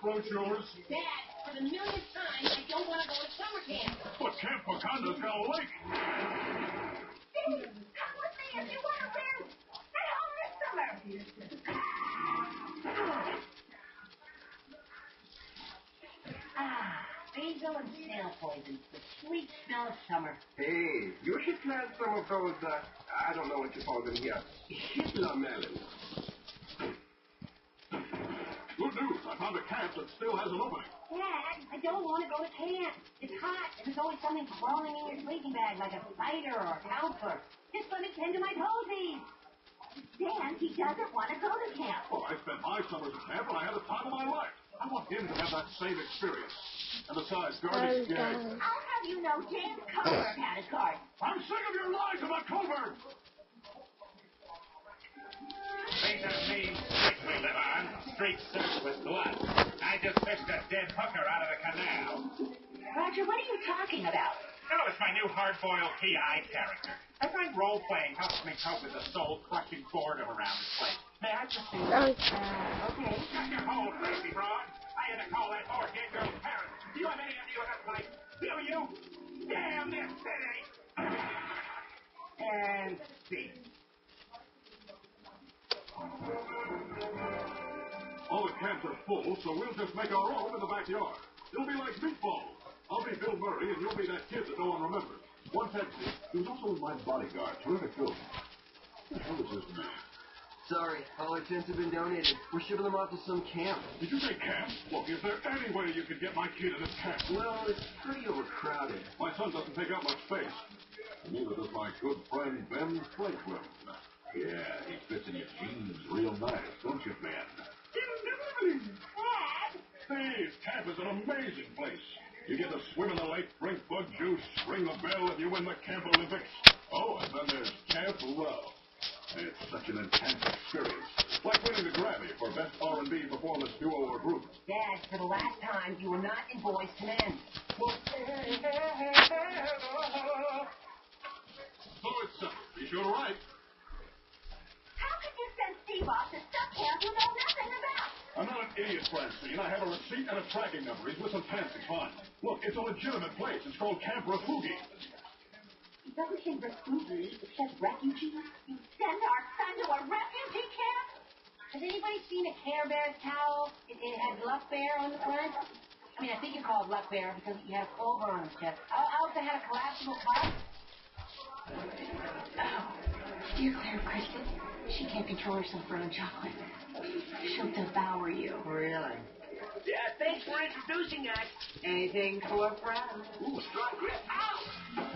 Brochures. Dad, for the millionth time, I don't want to go to summer camp. But Camp Wakanda's got a lake. Steve, come with me if you want to win. Stay home this summer. Basil and snail poison. The sweet smell of summer. Hey, you should plant some of those, I don't know what you call them here, Hitler melons. Good news. I found a camp that still has an opening. Dad, I don't want to go to camp. It's hot, and there's always something crawling in your sleeping bag, like a spider or a counselor. Just let me tend to my toesies. Dan, he doesn't want to go to camp. Well, I spent my summers at camp, and I had the time of my life. I want him to have that same experience. And besides, Gardy's gay. I'll have you know James Coburn had a card. I'm sick of your lies about Coburn. These are mean streets we live on. Streets soaked with blood. I just fished a dead hooker out of the canal. Roger, what are you talking about? Oh, it's my new hard-boiled PI character. I find role-playing helps me cope with the soul-crushing boredom around this place. May I proceed? Okay. Shut your hole, crazy broad. I had to call that poor dead girl's parents. Do you have any idea what that's like? Do you? Damn this city! And see. All the camps are full, so we'll just make our own in the backyard. It'll be like meatballs. I'll be Bill Murray, and you'll be that kid that no one remembers. Once Etsy, he was also my bodyguard. Terrific film. What the hell is this man? Sorry, all our tents have been donated. We're shipping them off to some camp. Did you say camp? Look, is there any way you could get my kid in this camp? Well, it's pretty overcrowded. My son doesn't take up much space. Neither does my good friend Ben Franklin. Yeah, he fits in your jeans real nice, don't you, Ben? Dad! Steve, camp is an amazing place. You get to swim in the lake, drink bug juice, ring the bell, and you win the Camp Olympics. Oh, and then there's Camp Love. It's such an intense experience. Like winning the Grammy for Best R&B Performance Duo or Group. Dad, for the last time, you were not in Boys to Men. So it's be sure to write. How could you send Steve off to stuff camp you know nothing about? I'm not an idiot, Francine. I have a receipt and a tracking number. He's with some fancy fun. Look, it's a legitimate place. It's called Camp Refugi. It doesn't say refugee. It says refugee. You send our son to a refugee camp? Has anybody seen a Care Bear's towel? It has Luck Bear on the front. I mean, I think it's called Luck Bear because you have Clover on his chest. I also had a collapsible cup. Oh, dear Claire Kristen. She can't control herself around chocolate. She'll devour you. Really? Yeah, thanks for introducing us. Anything for a friend? Ooh, strong grip. Ow!